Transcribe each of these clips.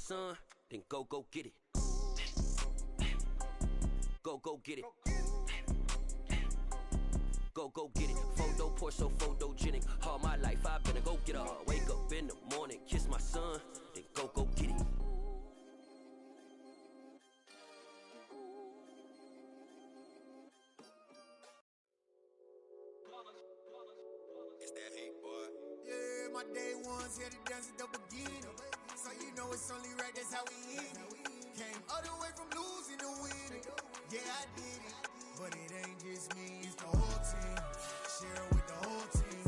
son, then go get it. Go get it. Go get it. Photo poor, so photogenic. All my life I've been a go getter. Wake up in the morning, kiss my son, then go get it. It's that hate, boy. Yeah, my day ones here to dance at the beginning. So you know it's only right, that's how we end it. Came all the way from losing to winning. Yeah, I did it. But it ain't just me, it's the whole team. Share it with the whole team.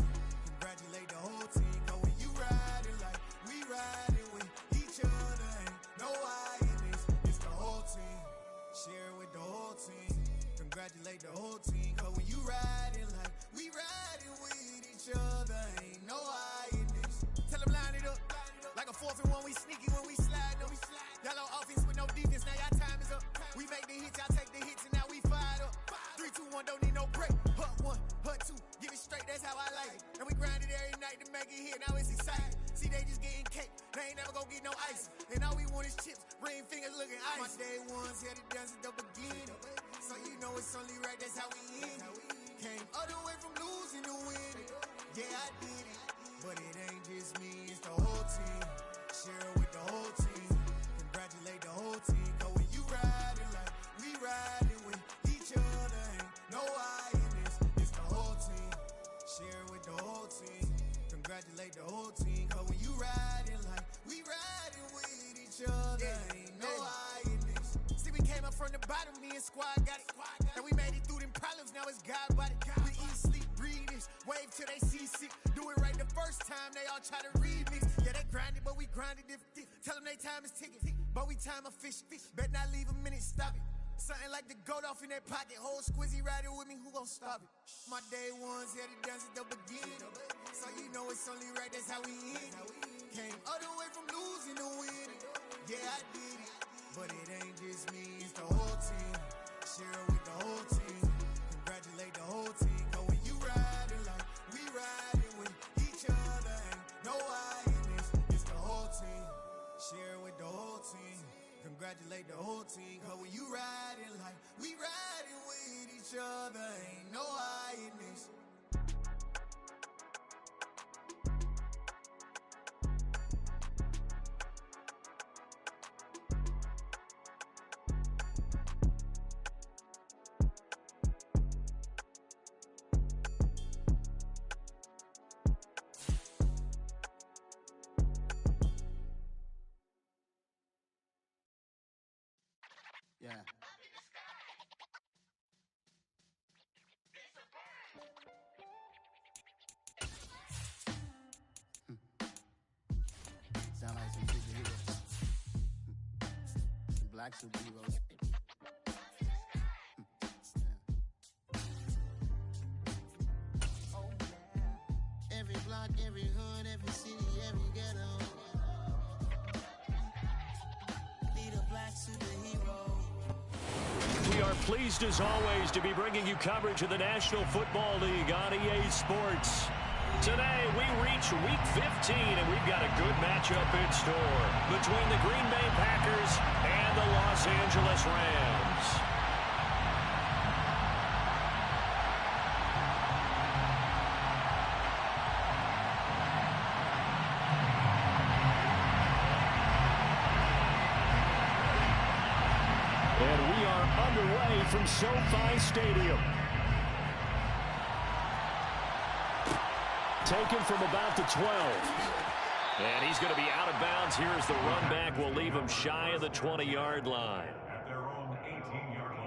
Congratulate the whole team. Cause when you riding like we riding with each other, ain't no I in this. It's the whole team. Share it with the whole team. Congratulate the whole team. Cause when you riding like we riding with each other, ain't no I in this. Tell them line it up. Like a 4th and 1, we sneaky when we slide up. Y'all on offense with no defense, now y'all time is up. We make the hits, y'all take the hits, and now we fired up. 3, 2, 1, don't need no break. Hut 1, hut 2, give it straight, that's how I like it. And we grind it every night to make it hit, now it's exciting. See, they just getting cake, they ain't never gonna get no ice. And all we want is chips, ring fingers looking ice. My day ones here to dance at the beginning. So you know it's only right, that's how we end it. Came all the way from losing to winning. Yeah, I did it. But it ain't just me, it's the whole team. Share it with the whole team. Congratulate the whole team. Cause when you riding like we riding with each other, ain't no I in this. It's the whole team. Share it with the whole team. Congratulate the whole team. Cause when you riding like we riding with each other, ain't no I in this. See, we came up from the bottom, me and squad got it. And we made it through them problems, now it's God body. We eat, sleep, breathe this. Wave till they see sick. Do it right the first time, they all try to remix. Yeah, they grinded, but we grinded if tell them they time is ticking. But we time a fish. Bet not leave a minute, stop it. Something like the goat off in that pocket. Whole squizzy riding with me, who gon' stop it? My day ones here to dance at the beginning. So you know it's only right, that's how we end it. Came all the way from losing to winning. Yeah, I did it. But it ain't just me, it's the whole team. Share it with the whole team. Congratulate the whole team. Cause when you riding like we riding with each other, ain't no I in this. It's the whole team. Share it with the whole team. Congratulate the whole team. Cause when you riding like we riding with each other, ain't no I in this. Yeah. Sound like some superheroes. Some black superheroes. Every block, every hood, every city, every ghetto. Need a black superhero. We are pleased, as always, to be bringing you coverage of the National Football League on EA Sports. Today, we reach Week 15, and we've got a good matchup in store between the Green Bay Packers and the Los Angeles Rams. And we are underway from SoFi Stadium. Taken from about the 12. And he's going to be out of bounds here as the run back will leave him shy of the 20-yard line. At their own 18-yard line.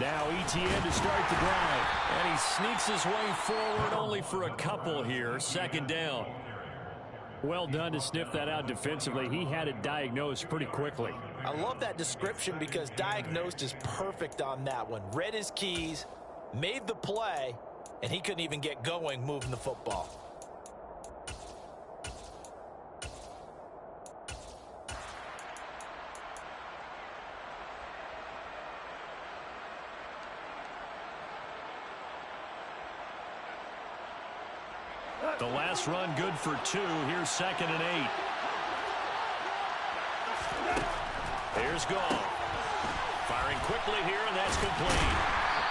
Now ETN to start the drive. And he sneaks his way forward only for a couple here. Second down. Well done to sniff that out defensively. He had it diagnosed pretty quickly. I love that description because diagnosed is perfect on that one. Read his keys, made the play, and he couldn't even get going moving the football. The last run good for 2. Here's 2nd and 8. Here's Goff. Firing quickly here, and that's complete.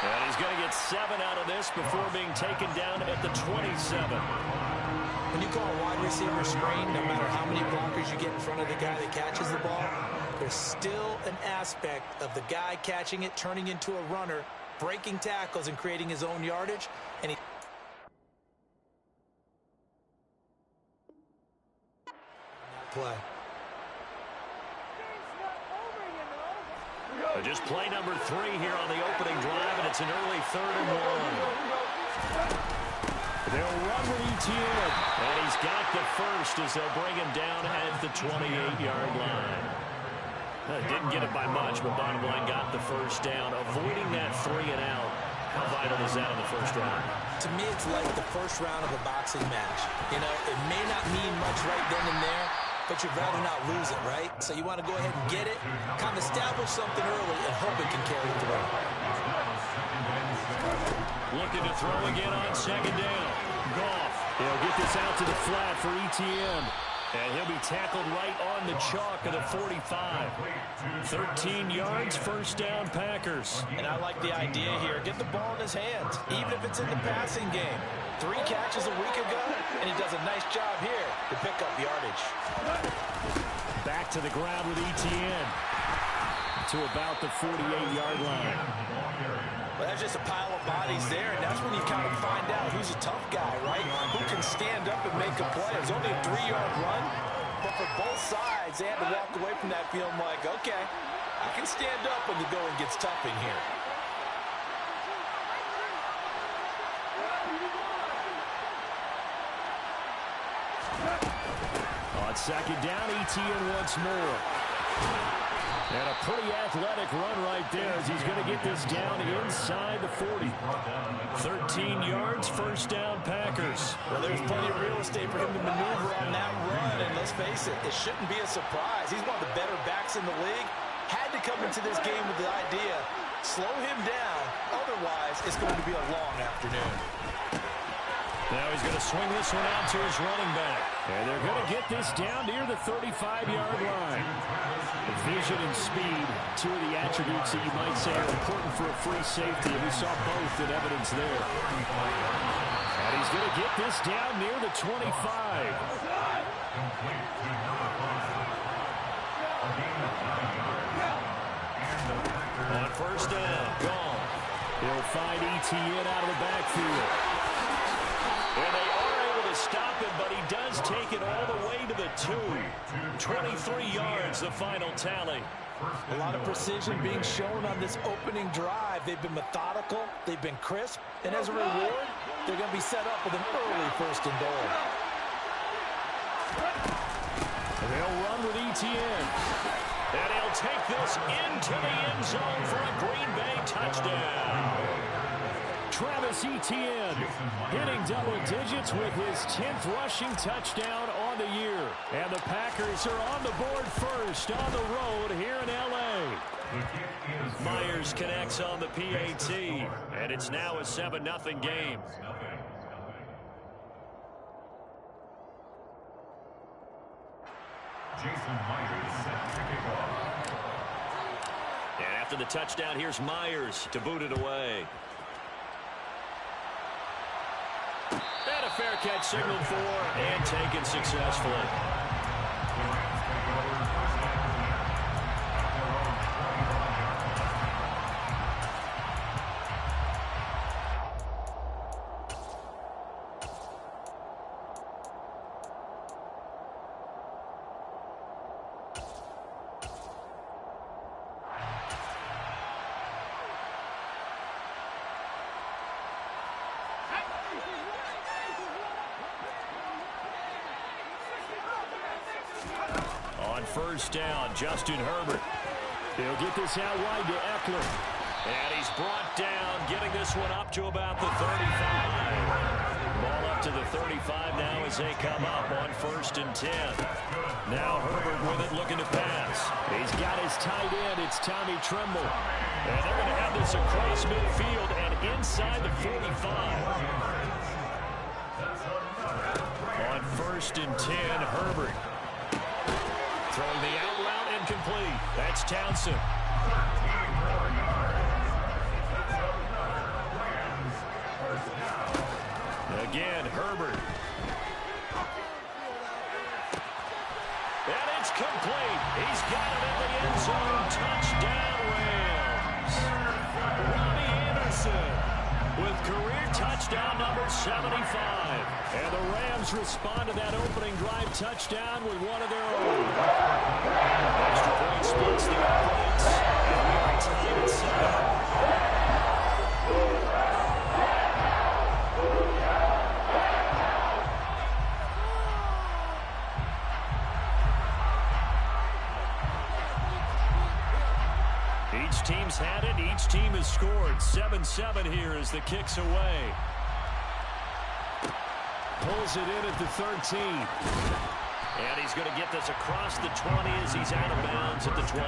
And he's going to get 7 out of this before being taken down at the 27. When you call a wide receiver screen, no matter how many blockers you get in front of the guy that catches the ball, there's still an aspect of the guy catching it, turning into a runner, breaking tackles, and creating his own yardage. And he play. Just play number 3 here on the opening drive, and it's an early 3rd and 1. They'll run with Etienne, and he's got the first as they'll bring him down at the 28-yard line. Didn't get it by much, but bottom line got the first down, avoiding that 3 and out. How vital is that in the first round? To me, it's like the first round of a boxing match. You know, it may not mean much right then and there, but you'd rather not lose it, right? So you want to go ahead and get it, kind of establish something early, and hope it can carry through. Looking to throw again on 2nd down. Goff. He'll get this out to the flat for Etienne. And he'll be tackled right on the chalk of the 45. 13 yards, first down, Packers. And I like the idea here. Get the ball in his hands, even if it's in the passing game. 3 catches a week ago, and he does a nice job here to pick up yardage. Back to the ground with Etienne to about the 48-yard line. Well, that's just a pile of bodies there, and that's when you kind of find out who's a tough guy, right? Who can stand up and make a play. It was only a 3-yard run, but for both sides, they had to walk away from that feeling like, okay, I can stand up when the going gets tough in here. On 2nd down, Etienne once more. And a pretty athletic run right there as he's going to get this down inside the 40. 13 yards, first down, Packers. Well, there's plenty of real estate for him to maneuver on that run, and let's face it, it shouldn't be a surprise. He's one of the better backs in the league. Had to come into this game with the idea, slow him down, otherwise it's going to be a long afternoon. Now he's going to swing this one out to his running back. And they're going to get this down near the 35-yard line. Vision and speed, 2 of the attributes that you might say are important for a free safety, and we saw both in evidence there. And he's going to get this down near the 25. On first down, gone. He'll find Etienne out of the backfield. And they are able to stop him, but he does take it all the way to the 2. 23 yards, the final tally. A lot of precision being shown on this opening drive. They've been methodical, they've been crisp, and as a reward, they're going to be set up with an early 1st and goal. They'll run with Etienne. And he'll take this into the end zone for a Green Bay touchdown. Travis Etienne hitting double digits with his 10th rushing touchdown on the year. And the Packers are on the board first on the road here in L.A. Myers connects on the PAT, and it's now a 7-0 game. Jason Myers set to kick off. And after the touchdown, here's Myers to boot it away. And a fair catch signaled for and taken successfully. first down. Justin Herbert. He'll get this out wide to Eckler. And he's brought down, getting this one up to about the 35. Ball up to the 35 now as they come up on 1st and 10. Now Herbert with it, looking to pass. He's got his tight end. It's Tommy Tremble. And they're going to have this across midfield and inside the 45. On 1st and 10, Herbert. Throwing the out route incomplete. That's Townsend. Again, Herbert. And it's complete. He's got it in the end zone. Touchdown, Rams. Robbie Anderson with career touchdown number 75. And the Rams respond to that opening drive touchdown with one of their own. Extra point splits the offense. And we are tied at 7. Each team's had it. Each team has scored. 7-7 here as the kick's away. Pulls it in at the 13. And he's going to get this across the 20 as he's out of bounds at the 23.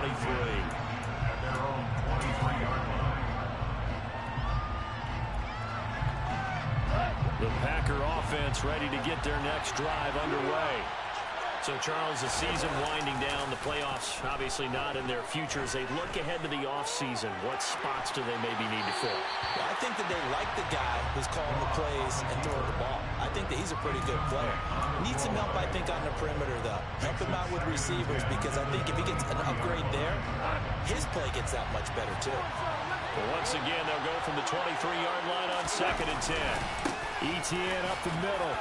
The Packer offense ready to get their next drive underway. So, Charles, the season winding down, the playoffs obviously not in their future. As they look ahead to the offseason, what spots do they maybe need to fill? Well, I think that they like the guy who's calling the plays and throwing the ball. I think that he's a pretty good player. Needs some help, I think, on the perimeter, though. Help him out with receivers, because I think if he gets an upgrade there, his play gets that much better, too. Well, once again, they'll go from the 23-yard line on 2nd and 10. Etienne up the middle.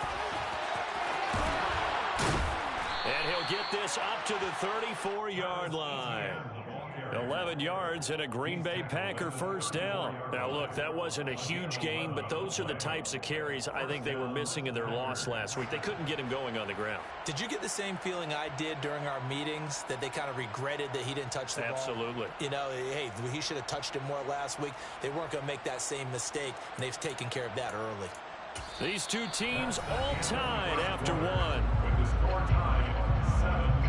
And he'll get this up to the 34-yard line. 11 yards and a Green Bay Packer first down. Now, look, that wasn't a huge gain, but those are the types of carries I think they were missing in their loss last week. They couldn't get him going on the ground. Did you get the same feeling I did during our meetings, that they kind of regretted that he didn't touch the ball? Absolutely. You know, hey, he should have touched it more last week. They weren't going to make that same mistake, and they've taken care of that early. These two teams all tied after one. With the score tied 7-7.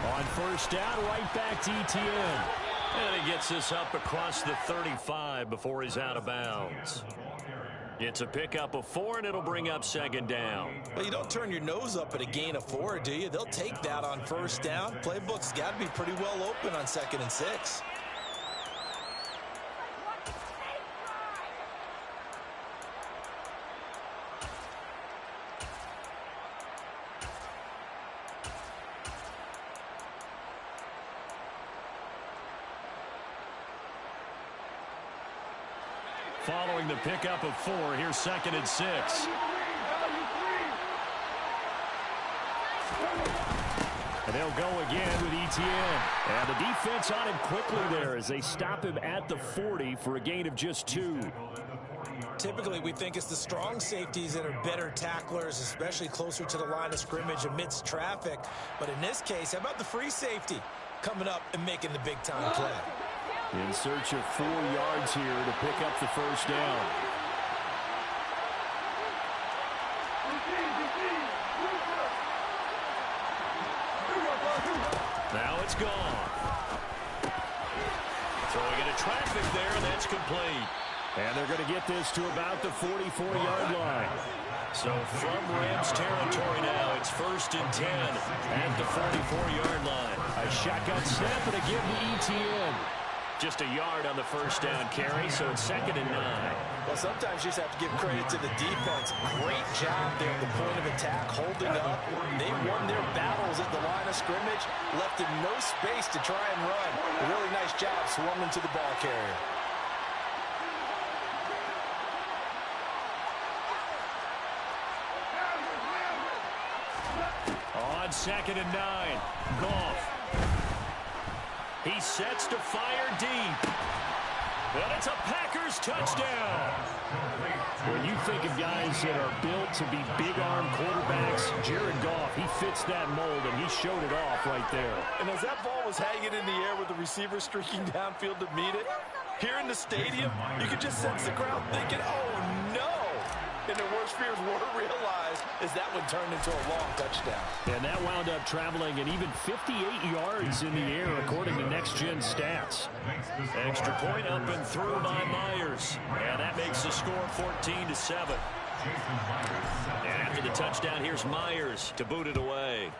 On first down, right back to Etienne. And he gets this up across the 35 before he's out of bounds. It's a pickup of 4, and it'll bring up 2nd down. Well, you don't turn your nose up at a gain of 4, do you? They'll take that on first down. Playbook's got to be pretty well open on 2nd and 6. Following the pickup of 4, here's 2nd and 6. And they'll go again with Etienne. And the defense on him quickly there as they stop him at the 40 for a gain of just 2. Typically, we think it's the strong safeties that are better tacklers, especially closer to the line of scrimmage amidst traffic. But in this case, how about the free safety coming up and making the big-time play? In search of 4 yards here to pick up the first down. Now it's gone. Throwing into traffic there, and that's complete. And they're going to get this to about the 44-yard line. So from Rams territory now, it's 1st and 10 at the 44-yard line. A shotgun snap and a give to Etienne. Just a yard on the first down carry, so it's 2nd and 9. Well, sometimes you just have to give credit to the defense. Great job there at the point of attack, holding up. They won their battles at the line of scrimmage, left them no space to try and run. A really nice job swarming to the ball carrier. 2nd and 9. Goff. He sets to fire deep. And it's a Packers touchdown. When you think of guys that are built to be big-arm quarterbacks, Jared Goff, he fits that mold, and he showed it off right there. And as that ball was hanging in the air with the receiver streaking downfield to meet it, here in the stadium, you could just sense the crowd thinking, oh, no. And their worst fears were realized as that one turned into a long touchdown. And that wound up traveling an even 58 yards in the air, according to Next Gen Stats. Extra point up and through by Myers. And that makes the score 14-7. And after the touchdown, here's Myers to boot it away.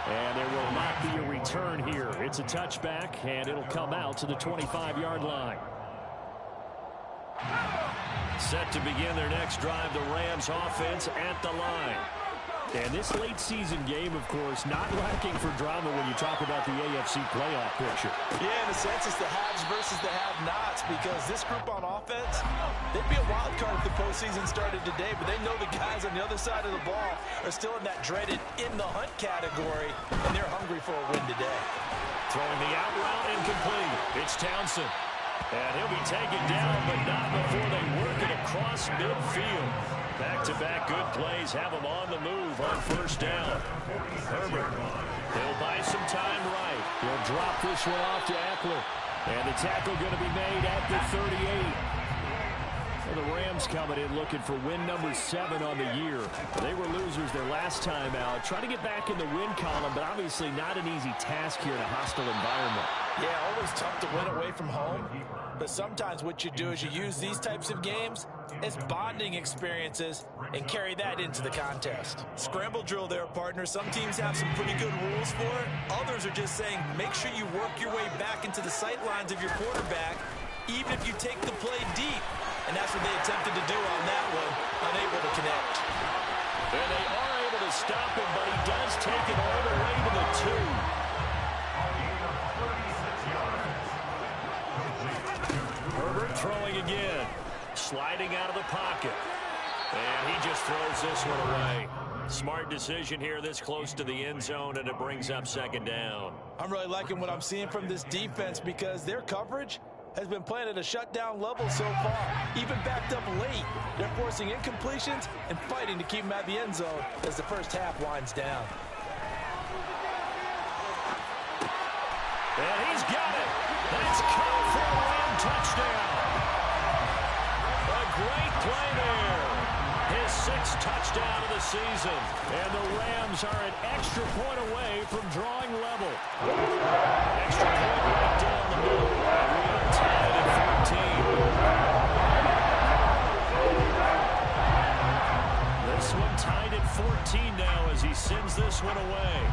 And there will not be a return here. It's a touchback, and it'll come out to the 25-yard line. Set to begin their next drive, the Rams offense at the line. And this late season game, of course, not lacking for drama when you talk about the AFC playoff picture. Yeah, in a sense, it's the haves versus the have-nots, because this group on offense, they'd be a wild card if the postseason started today, but they know the guys on the other side of the ball are still in that dreaded in-the-hunt category, and they're hungry for a win today. Throwing the out route incomplete. It's Townsend. And he'll be taken down, but not before they work it across midfield. Back-to-back good plays have him on the move on first down. Herbert, he'll buy some time right. He'll drop this one off to Eckler. And the tackle going to be made at the 38. Well, the Rams coming in looking for win number 7 on the year. They were losers their last time out. Trying to get back in the win column, but obviously not an easy task here in a hostile environment. Yeah, always tough to win away from home. But sometimes what you do is you use these types of games as bonding experiences and carry that into the contest. Scramble drill there, partner. Some teams have some pretty good rules for it. Others are just saying make sure you work your way back into the sight lines of your quarterback, even if you take the play deep. And that's what they attempted to do on that one, unable to connect. And they are able to stop him, but he does take it all the way to the 2. Herbert throwing again. Sliding out of the pocket. And he just throws this one away. Smart decision here this close to the end zone, and it brings up second down. I'm really liking what I'm seeing from this defense because their coverage has been playing at a shutdown level so far. Even backed up late, they're forcing incompletions and fighting to keep them at the end zone as the first half winds down. And he's got it. That's caught for a Ram touchdown. A great play there. His 6th touchdown of the season. And the Rams are an extra point away from drawing level. Extra point right down the middle. We are tied at 14. This one tied at 14 now as he sends this one away.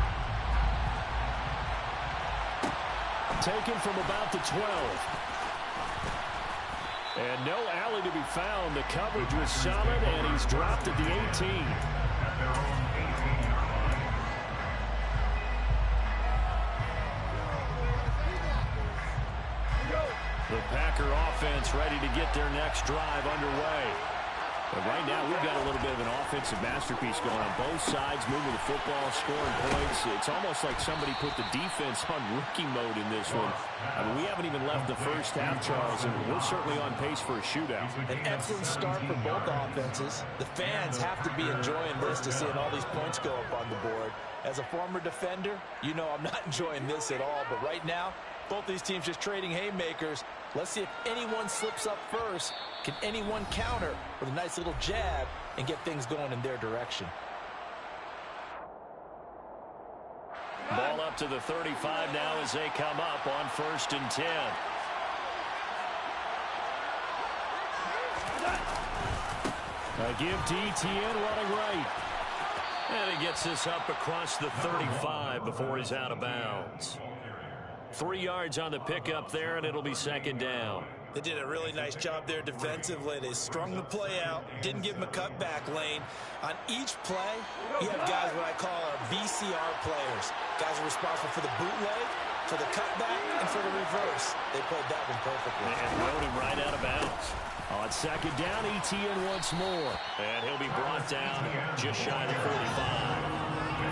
Taken from about the 12. And no alley to be found. The coverage was solid, and he's dropped at the 18. The Packer offense ready to get their next drive underway. But right now, we've got a little bit of an offensive masterpiece going on both sides, moving the football, scoring points. It's almost like somebody put the defense on rookie mode in this one. I mean, we haven't even left the first half, Charles, and we're certainly on pace for a shootout. An excellent start for both offenses. The fans have to be enjoying this to seeing all these points go up on the board. As a former defender, you know I'm not enjoying this at all, but right now, both these teams just trading haymakers. Let's see if anyone slips up first. Can anyone counter with a nice little jab and get things going in their direction? Ball up to the 35 now as they come up on 1st and 10. A give to Etienne running right. And he gets this up across the 35 before he's out of bounds. 3 yards on the pickup there, and it'll be second down. They did a really nice job there defensively. They strung the play out, didn't give them a cutback lane. On each play, you have guys what I call our VCR players. Guys are responsible for the bootleg, for the cutback, and for the reverse. They played that one perfectly. And rode him right out of bounds. On second down, Etienne once more. And he'll be brought down just shy of the 45.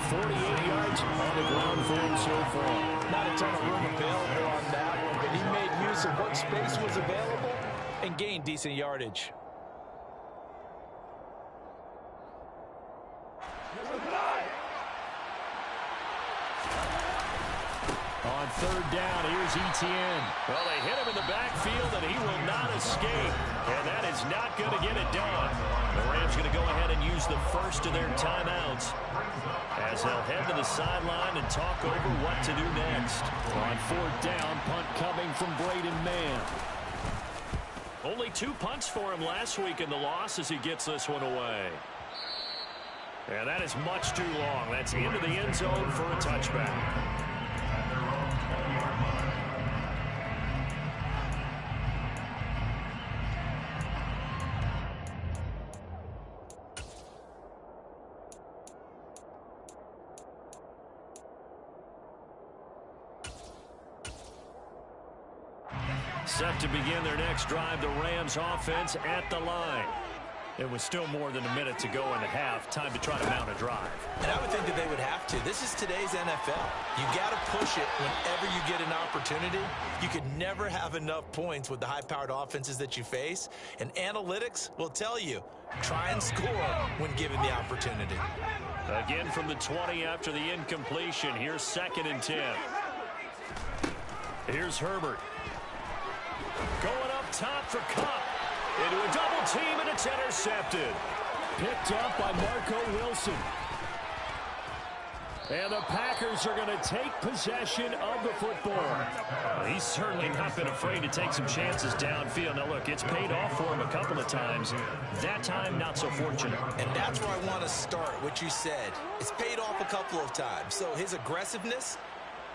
48 yards on the ground for him so far. Not a ton of room available on that one, but he made use of what space was available and gained decent yardage. On third down, here's Etienne. Well, they hit him in the backfield, and he will not escape. And that is not going to get it done. The Rams going to go ahead and use the first of their timeouts as they'll head to the sideline and talk over what to do next. On fourth down, punt coming from Braden Mann. Only 2 punts for him last week in the loss as he gets this one away. And that is much too long. That's into the end zone for a touchback. Set to begin their next drive, the Rams offense at the line. It was still more than a minute to go in the half. Time to try to mount a drive. And I would think that they would have to. This is today's NFL. You got to push it whenever you get an opportunity. You could never have enough points with the high-powered offenses that you face. And analytics will tell you, try and score when given the opportunity. Again from the 20 after the incompletion. Here's 2nd and 10. Here's Herbert. Going up top for Kupp. Into a double team, and it's intercepted. Picked up by Marco Wilson. And the Packers are going to take possession of the football. He's certainly not been afraid to take some chances downfield. Now, look, it's paid off for him a couple of times. That time, not so fortunate. And that's where I want to start, what you said. It's paid off a couple of times. So his aggressiveness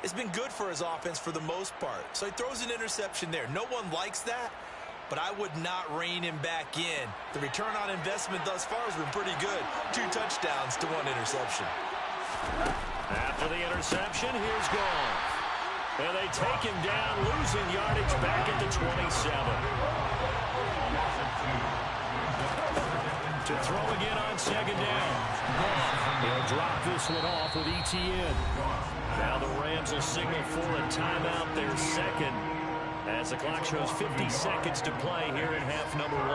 has been good for his offense for the most part. So he throws an interception there. No one likes that, but I would not rein him back in. The return on investment thus far has been pretty good. 2 touchdowns to 1 interception. After the interception, here's Goff. And they take him down, losing yardage back at the 27. To throw again on 2nd down. They'll drop this one off with Etienne. Now the Rams will signal for a timeout, their 2nd, as the clock shows 50 seconds to play here in half number 1.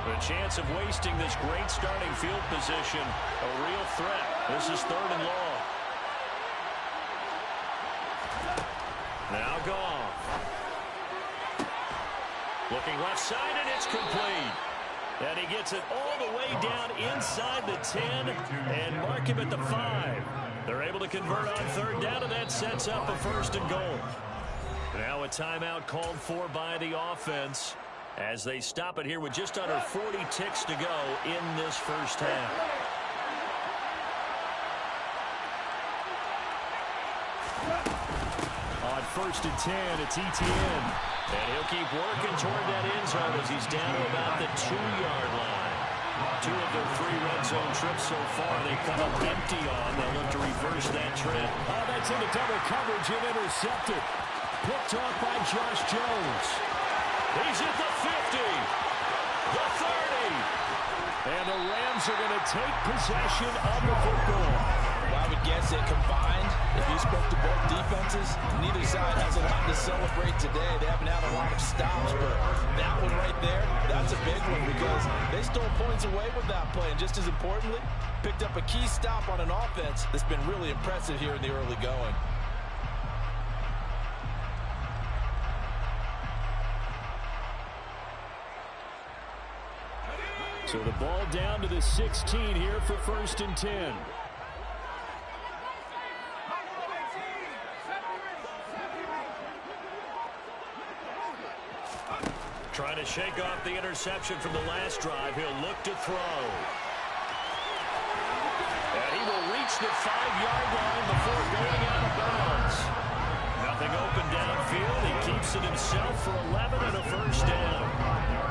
The chance of wasting this great starting field position, a real threat. This is 3rd and long. Now Goff. Looking left side, and it's complete. And he gets it all the way down inside the 10 and mark him at the 5. They're able to convert on 3rd down, and that sets up a 1st and goal. Now a timeout called for by the offense as they stop it here with just under 40 ticks to go in this first half. On 1st and 10, it's Etienne. And he'll keep working toward that end zone as he's down to about the 2-yard line. 2 of their 3 red zone trips so far they've come up empty on. They'll look to reverse that trend. Oh, that's into double coverage and intercepted. Picked off by Josh Jones. He's at the 50, the 30. And the Rams are going to take possession of the football. Well, I would guess that combined, if you spoke to both defenses, neither side has a lot to celebrate today. They haven't had a lot of stops, but that one right there, that's a big one because they stole points away with that play. And just as importantly, picked up a key stop on an offense that's been really impressive here in the early going. So the ball down to the 16 here for 1st and 10. Trying to shake off the interception from the last drive. He'll look to throw. And he will reach the 5-yard line before going out of bounds. Getting open downfield. He keeps it himself for 11 and a first down.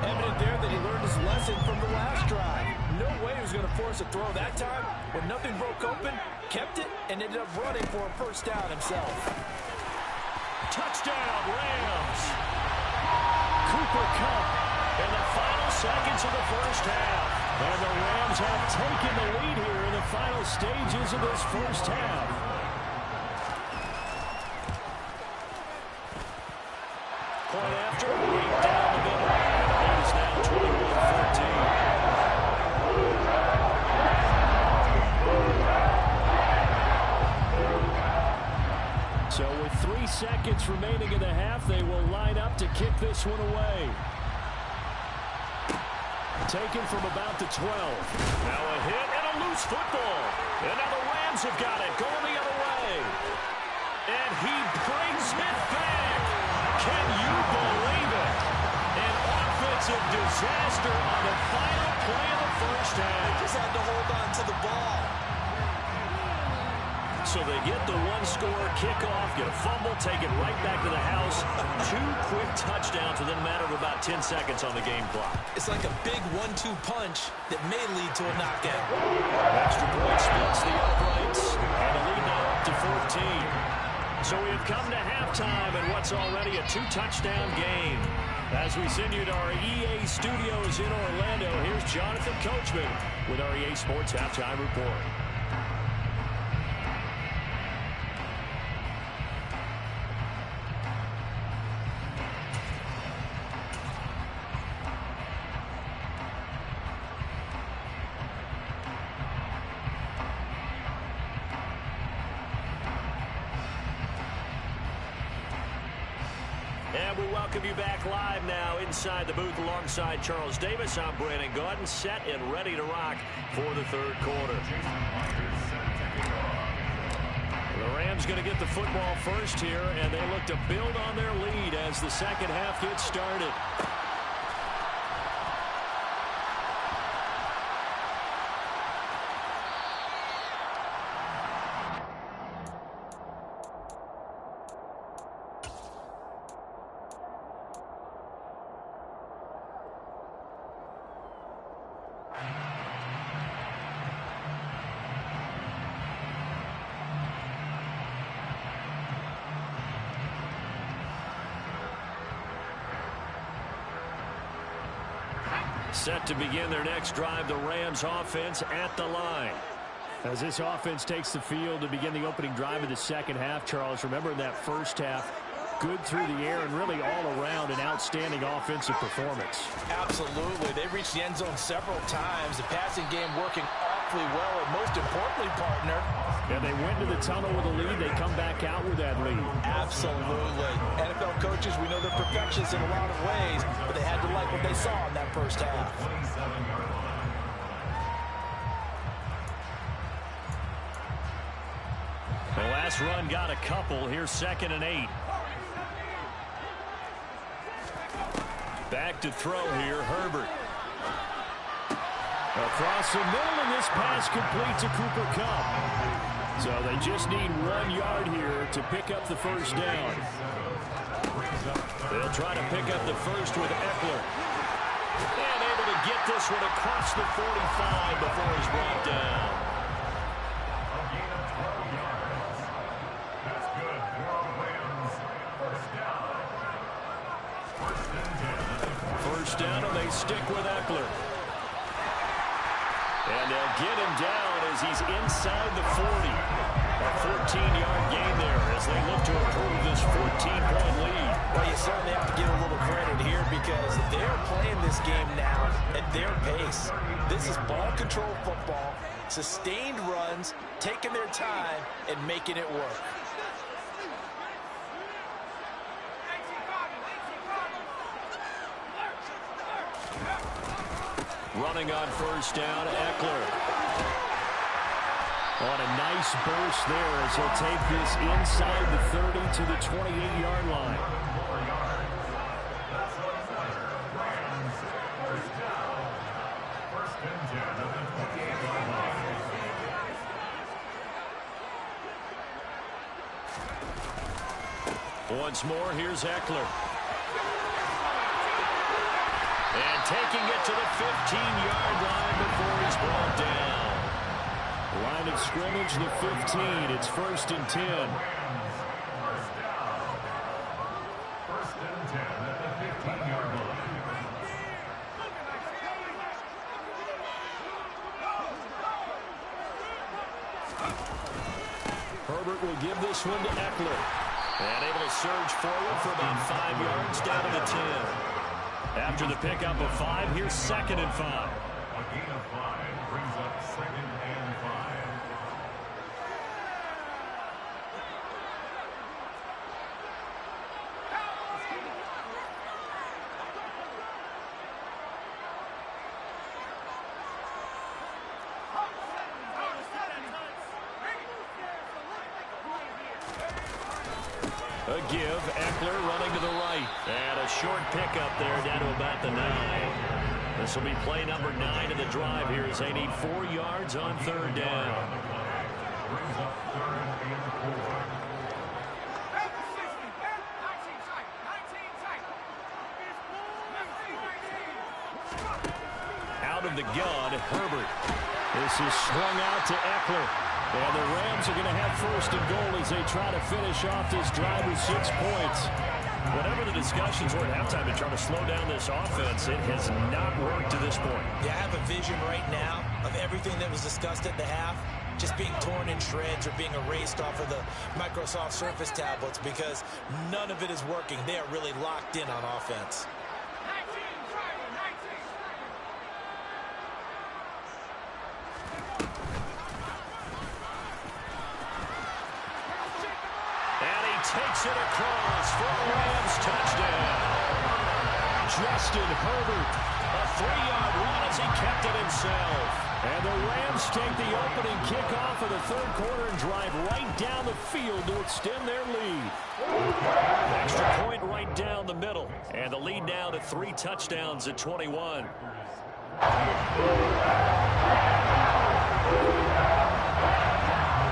Evident there that he learned his lesson from the last drive. No way he was going to force a throw that time. When nothing broke open, kept it, and ended up running for a first down himself. Touchdown, Rams. Cooper Kupp in the final seconds of the first half. And the Rams have taken the lead here in the final stages of this first half. Point after, right down the middle. It is now 21-14. So with 3 seconds remaining in the half, they will line up to kick this one away. Taken from about the 12. Now a hit and a loose football. And now the Rams have got it, going the other way. And he brings it back. Can you believe it? An offensive disaster on the final play of the first half. They just had to hold on to the ball. So they get the one-score kickoff, get a fumble, take it right back to the house. 2 quick touchdowns within a matter of about 10 seconds on the game clock. It's like a big 1-2 punch that may lead to a knockout. Extra point splits the uprights, and the lead now up to 14. So we have come to halftime in what's already a 2-touchdown game. As we send you to our EA studios in Orlando, here's Jonathan Coachman with our EA Sports Halftime Report. And we welcome you back live now inside the booth alongside Charles Davis. I'm Brandon Gaudin, set and ready to rock for the third quarter. The Rams going to get the football first here, and they look to build on their lead as the second half gets started. Set to begin their next drive, the Rams offense at the line. As this offense takes the field to begin the opening drive of the second half, Charles, remember in that first half, good through the air and really all around an outstanding offensive performance. Absolutely. They reached the end zone several times. The passing game working awfully well, and most importantly, partner. And they went to the tunnel with a lead. They come back out with that lead. Absolutely. NFL coaches, we know they're perfectionists in a lot of ways, but they had to like what they saw in that first half. The last run got a couple. Here's 2nd and 8. Back to throw here, Herbert. Across the middle, and this pass complete to Cooper Kupp. So they just need 1 yard here to pick up the first down. They'll try to pick up the first with Eckler. And able to get this one across the 45 before he's brought down. First down, and they stick with Eckler. And they'll get him down as he's inside the 40. A 14-yard gain there as they look to improve this 14-point lead. Well, you certainly have to give a little credit here because they're playing this game now at their pace. This is ball control football, sustained runs, taking their time, and making it work. Running on first down, Eckler. On a nice burst there as he'll take this inside the 30 to the 28-yard line. Once more, here's Eckler. And taking it to the 15-yard line before he's brought down. Line of scrimmage, the 15. It's 1st and 10. First and 10 at the 15-yard line. Herbert will give this one to Eckler. And able to surge forward for about 5 yards down to the 10. After the pickup of 5, here's 2nd and 5. A gain of 5 brings up 2nd and 5. A give, Eckler running to the right. And a short pickup there down to about the 9. This will be play number 9 of the drive here as they need 4 yards on 3rd down. Brings up 3rd and 4. Out of the gun, Herbert. This is swung out to Eckler. And the Rams are going to have 1st and goal as they try to finish off this drive with 6 points. Whatever the discussions were at halftime to try to slow down this offense, it has not worked to this point. Yeah, I have a vision right now of everything that was discussed at the half just being torn in shreds or being erased off of the Microsoft Surface tablets because none of it is working. They are really locked in on offense. Takes it across for a Rams touchdown. Justin Herbert, a 3-yard run as he kept it himself. And the Rams take the opening kickoff of the 3rd quarter and drive right down the field to extend their lead. Extra point right down the middle. And the lead now to 3 touchdowns at 21.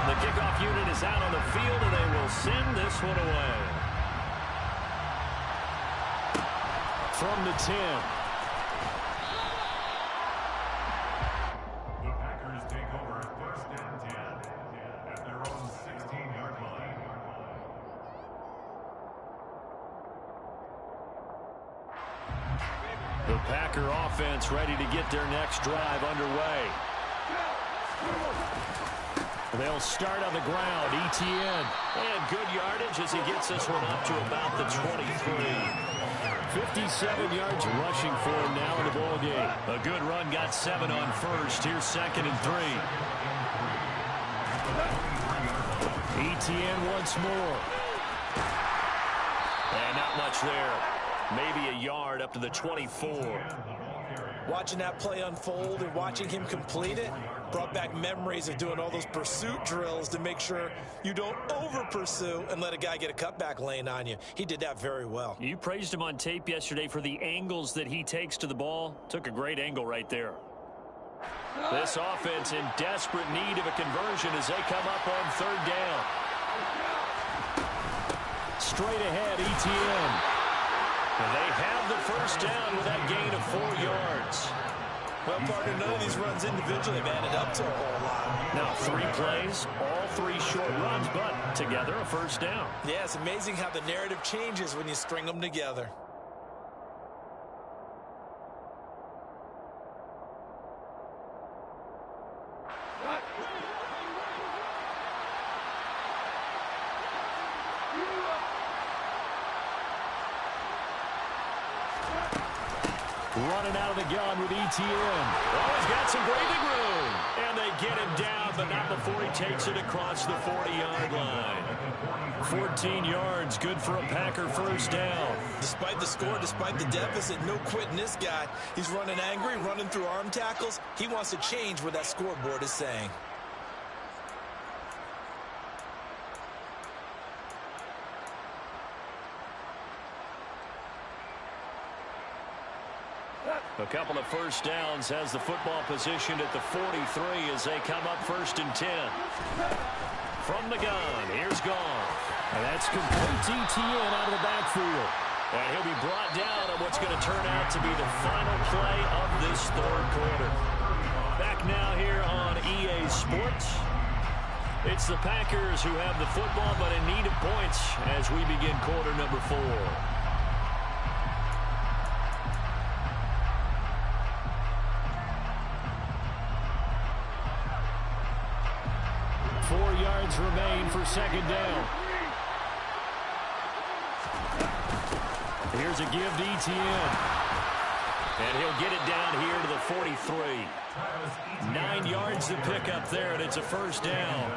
The kickoff unit is out on the field, and they will send this one away. From the 10. The Packers take over 1st and 10 at their own 16-yard line. The Packer offense ready to get their next drive underway. They'll start on the ground. Etienne. And good yardage as he gets this one up to about the 23. 57 yards rushing for him now in the ball game. A good run, got 7 on 1st. Here's 2nd and 3. Etienne once more. And not much there. Maybe a yard up to the 24. Watching that play unfold and watching him complete it brought back memories of doing all those pursuit drills to make sure you don't over-pursue and let a guy get a cutback lane on you. He did that very well. You praised him on tape yesterday for the angles that he takes to the ball. Took a great angle right there. This offense in desperate need of a conversion as they come up on 3rd down. Straight ahead, Etienne. They have the 1st down with that gain of 4 yards. Well, partner, none of these runs individually have added up to a whole lot. Now 3 plays, all 3 short runs, but together a 1st down. Yeah, it's amazing how the narrative changes when you string them together. Running out of the gun with Etienne. Oh, he's got some breathing room. And they get him down, but not before he takes it across the 40-yard line. 14 yards, good for a Packer 1st down. Despite the score, despite the deficit, no quitting this guy. He's running angry, running through arm tackles. He wants to change what that scoreboard is saying. A couple of 1st downs has the football positioned at the 43 as they come up 1st and 10. from the gun. Here's Goff. And that's complete ETN out of the backfield. And he'll be brought down on what's going to turn out to be the final play of this third quarter. Back now here on EA Sports. It's the Packers who have the football, but in need of points as we begin quarter number 4. 4 yards remain for second down. Here's a give to ETN. And he'll get it down here to the 43. 9 yards to pick up there, and it's a first down.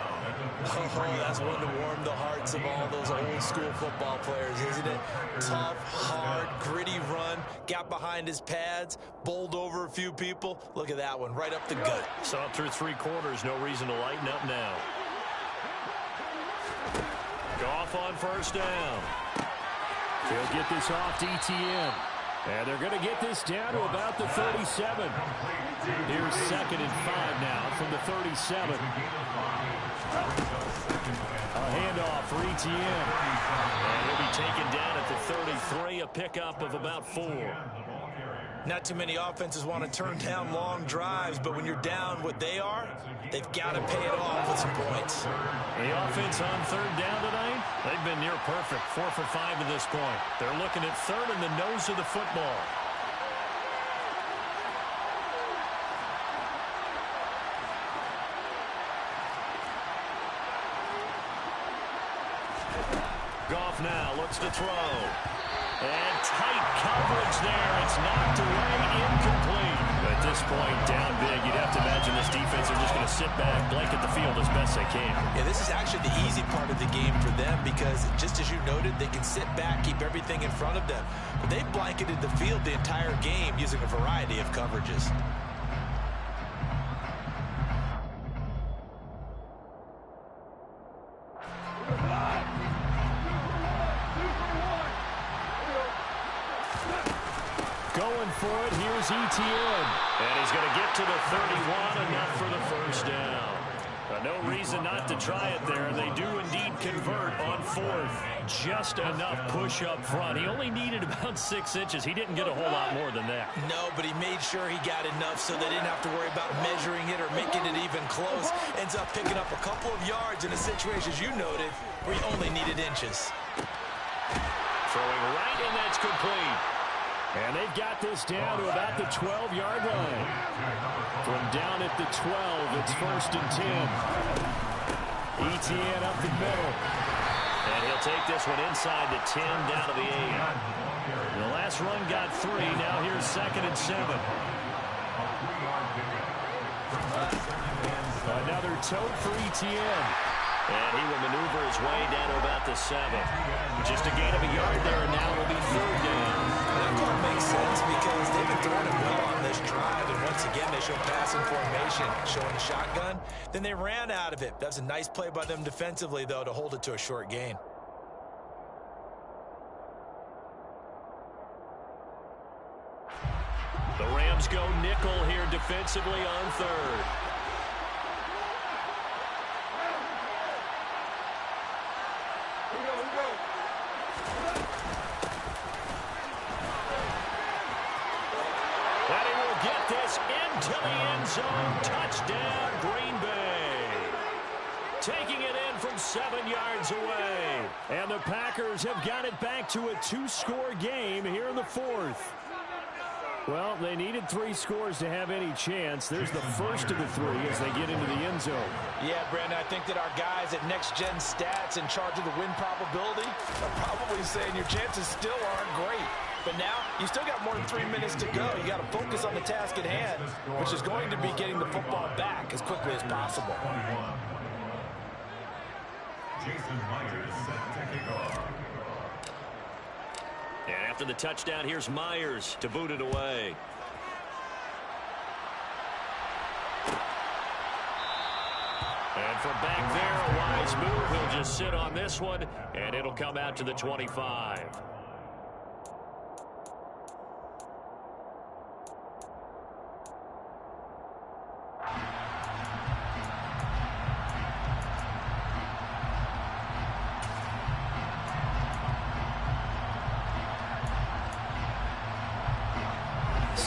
Oh, that's one to warm the hearts of all those old school football players, isn't it? Tough, hard, gritty run, got behind his pads, bowled over a few people. Look at that one, right up the gut. Saw through 3 quarters, no reason to lighten up now. Goff on first down. He'll get this off to ETN. And they're going to get this down to about the 37. Here's 2nd and 5 now from the 37. A handoff for ETN. And he'll be taken down at the 33, a pickup of about 4. Not too many offenses want to turn down long drives, but when you're down what they are, they've got to pay it off with some points. The offense on third down tonight, they've been near perfect, 4 for 5 to this point. They're looking at third in the nose of the football. Goff now looks to throw. And tight coverage there. It's knocked away, incomplete. At this point, down big, you'd have to imagine this defense are just going to sit back, blanket the field as best they can. Yeah, this is actually the easy part of the game for them because, just as you noted, they can sit back, keep everything in front of them. But they've blanketed the field the entire game using a variety of coverages. Going for it, here's ETN. And he's going to get to the 31, enough for the first down. No reason not to try it there. They do indeed convert on 4th. Just enough push up front. He only needed about 6 inches. He didn't get a whole lot more than that. No, but he made sure he got enough so they didn't have to worry about measuring it or making it even close. Ends up picking up a couple of yards in a situation, as you noted, where he only needed inches. Throwing right, and that's complete. And they've got this down to about the 12-yard line. From down at the 12, it's 1st and 10. ETN up the middle. And he'll take this one inside the 10, down to the 8. The last run got 3. Now here's 2nd and 7. Another tote for ETN. And he will maneuver his way down to about the 7. Just a gain of a yard there, and now will be 3rd down. That call makes sense because they've been throwing it well on this drive, and once again they show passing formation, showing the shotgun. Then they ran out of it. That was a nice play by them defensively, though, to hold it to a short gain. The Rams go nickel here defensively on 3rd. To the end zone, touchdown, Green Bay. Taking it in from 7 yards away. And the Packers have got it back to a 2-score game here in the 4th. Well, they needed 3 scores to have any chance. There's the first of the 3 as they get into the end zone. Yeah, Brandon, I think that our guys at Next Gen Stats in charge of the win probability are probably saying your chances still aren't great. But now, you still got more than 3 minutes to go. You got to focus on the task at hand, which is going to be getting the football back as quickly as possible. Jason Myers set to kick off. And after the touchdown, here's Myers to boot it away. And from back there, a wise move. He'll just sit on this one, and it'll come out to the 25.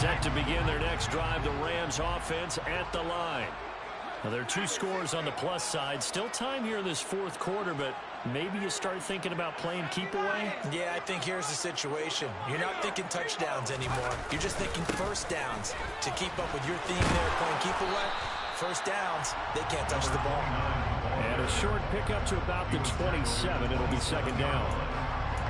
Set to begin their next drive, the Rams offense at the line. Now, there are 2 scores on the plus side. Still time here in this fourth quarter, but maybe you start thinking about playing keep away? Yeah, I think here's the situation. You're not thinking touchdowns anymore. You're just thinking first downs. To keep up with your theme there, playing keep away, first downs, they can't touch the ball. And a short pickup to about the 27. It'll be second down.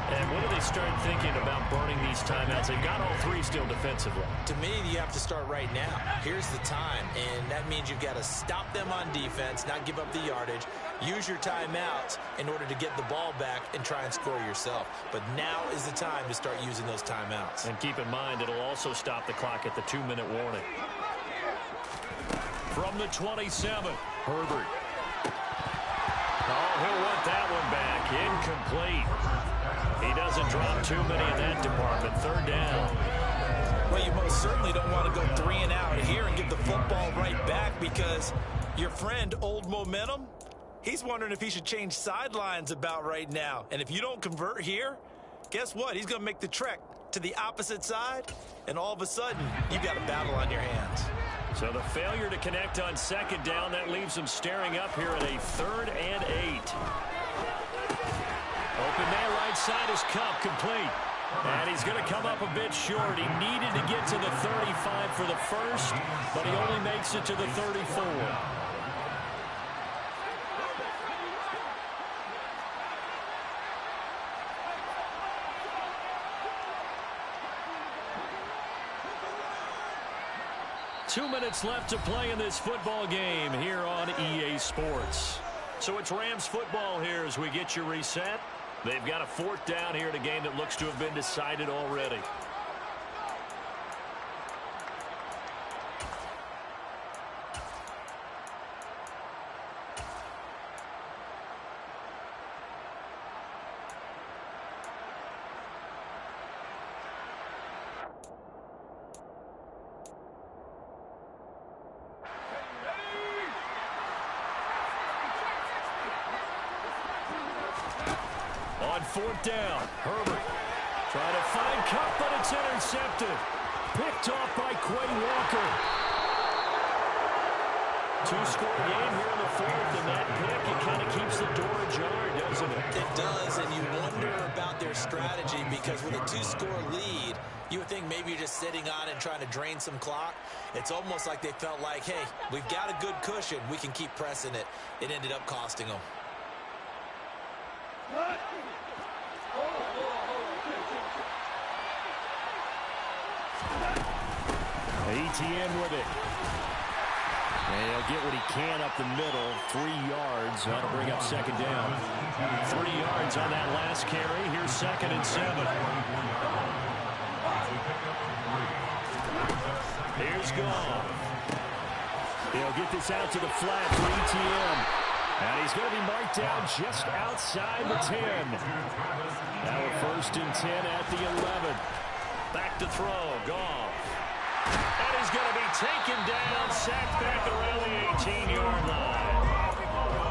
And when do they start thinking about burning these timeouts? They've got all 3 still defensively. To me, you have to start right now. Here's the time, and that means you've got to stop them on defense, not give up the yardage, use your timeouts in order to get the ball back and try and score yourself. But now is the time to start using those timeouts. And keep in mind, it'll also stop the clock at the 2-minute warning. From the 27, Herbert. Oh, he'll want that one back. Incomplete. He doesn't drop too many in that department. Third down. Well, you most certainly don't want to go 3 and out here and give the football right back, because your friend, Old Momentum, he's wondering if he should change sidelines about right now. And if you don't convert here, guess what? He's going to make the trek to the opposite side, and all of a sudden, you've got a battle on your hands. So the failure to connect on second down, that leaves him staring up here at a 3rd and 8. Open man right side is Cup, complete. And he's going to come up a bit short. He needed to get to the 35 for the first, but he only makes it to the 34. Two minutes left to play in this football game here on EA Sports. So it's Rams football here as we get you reset. They've got a 4th down here in a game that looks to have been decided already. On 4th down, Herbert trying to find Cup, but it's intercepted. Picked off by Quay Walker. 2-score game here in the 4th, and that pick, it kind of keeps the door ajar, doesn't it? It does, and you wonder about their strategy, because with a 2-score lead, you would think maybe you're just sitting on it and trying to drain some clock. It's almost like they felt like, hey, we've got a good cushion. We can keep pressing it. It ended up costing them. Etienne with it. And he'll get what he can up the middle. 3 yards. That'll bring up second down. 3 yards on that last carry. Here's 2nd and 7. Here's Goff. He'll get this out to the flat for Etienne. And he's going to be marked down just outside the 10. Now a 1st and 10 at the 11. Back to throw. Goff. And he's going to be taken down, sacked back around the 18-yard line.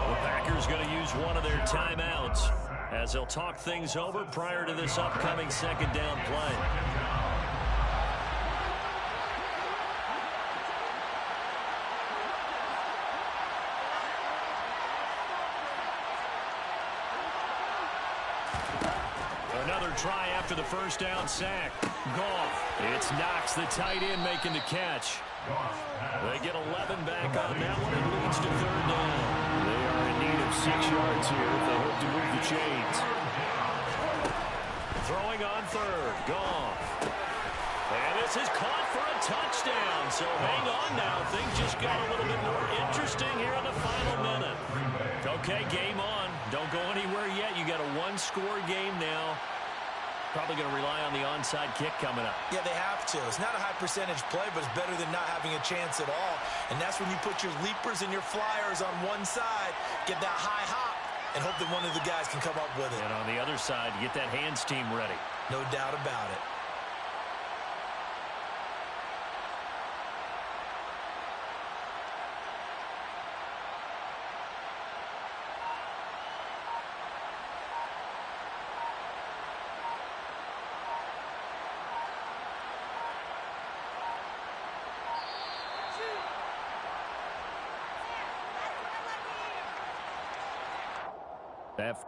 The Packers going to use one of their timeouts as they'll talk things over prior to this upcoming second down play. Another try after the first down sack. Goff. It's Knox, the tight end, making the catch. They get 11 back on that one. It leads to 3rd down. They are in need of 6 yards here if they hope to move the chains. Throwing on 3rd. Goff. And this is caught for a touchdown. So hang on now. Things just got a little bit more interesting here in the final minute. Okay, game on. Don't go anywhere yet. You got a 1-score game now. Probably going to rely on the onside kick coming up. Yeah, they have to. It's not a high percentage play, but it's better than not having a chance at all. And that's when you put your leapers and your flyers on one side, get that high hop, and hope that one of the guys can come up with it. And on the other side, get that hands team ready. No doubt about it. F.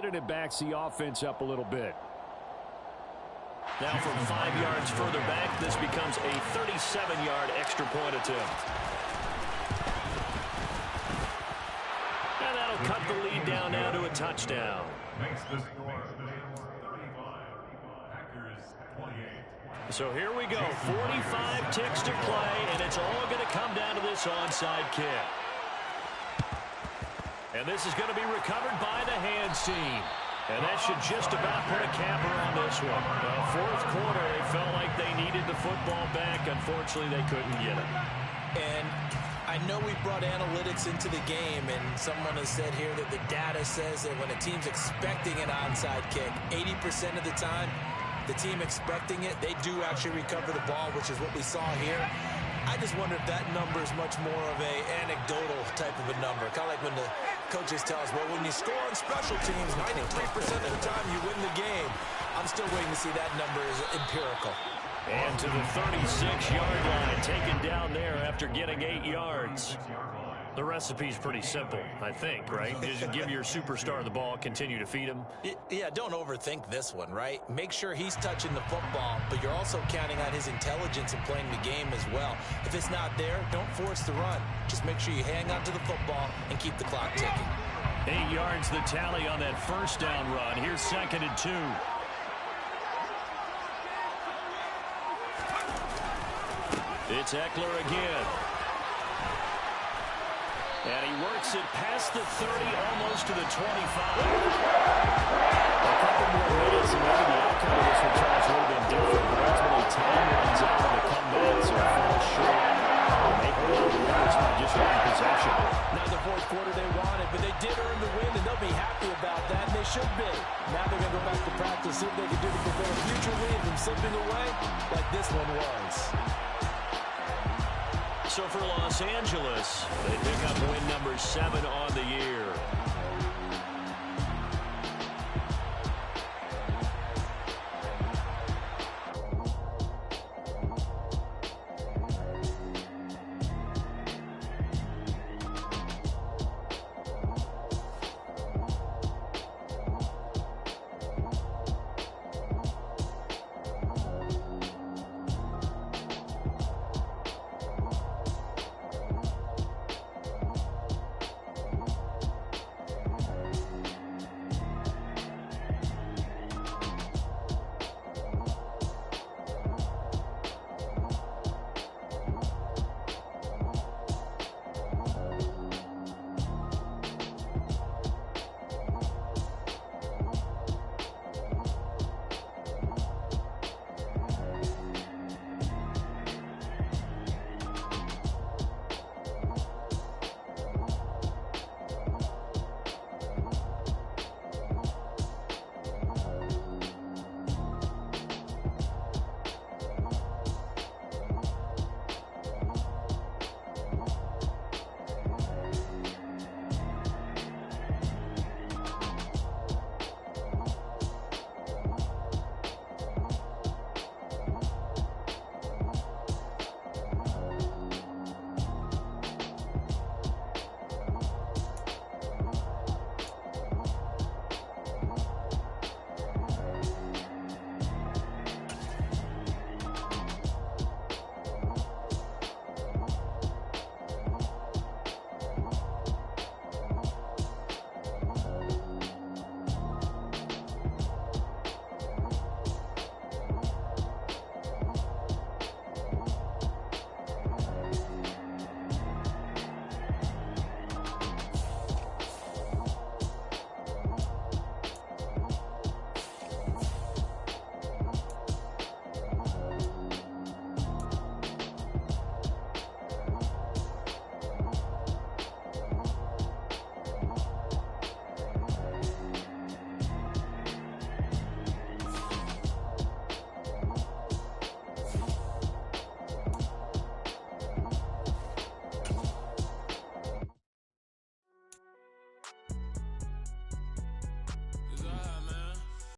And it backs the offense up a little bit. Now from 5 yards further back, this becomes a 37-yard extra point attempt. And that'll cut the lead down now to a touchdown. Makes the score 35. Packers 28. So here we go. 45 ticks to play, and it's all going to come down to this onside kick. And this is going to be recovered by the hands team. And that should just about put a capper on this one. Fourth quarter, they felt like they needed the football back. Unfortunately, they couldn't get it. And I know we brought analytics into the game, and someone has said here that the data says that when a team's expecting an onside kick, 80% of the time, the team expecting it, they do actually recover the ball, which is what we saw here. I just wonder if that number is much more of a anecdotal type of a number. Kind of like when the coaches tell us, well, when you score on special teams, 93% of the time you win the game. I'm still waiting to see that number is empirical. And to the 36-yard line, taken down there after getting 8 yards. The recipe's pretty simple, I think, right? Just give your superstar the ball, continue to feed him. Yeah, don't overthink this one, right? Make sure he's touching the football, but you're also counting on his intelligence in playing the game as well. If it's not there, don't force the run. Just make sure you hang on to the football and keep the clock ticking. 8 yards the tally on that first down run. Here's 2nd and 2. It's Eckler again. And he works it past the 30, almost to the 25. A couple more minutes, and maybe the outcome of this one would have been different. But ultimately, time runs out on the comeback, so it falls short. They hold on to yards by just one possession. Not the fourth quarter they wanted, but they did earn the win, and they'll be happy about that, and they should be. Now they're going to go back to practice, see if they can do to prevent a future win from slipping away like this one was. So for Los Angeles, they pick up win number 7 on the year.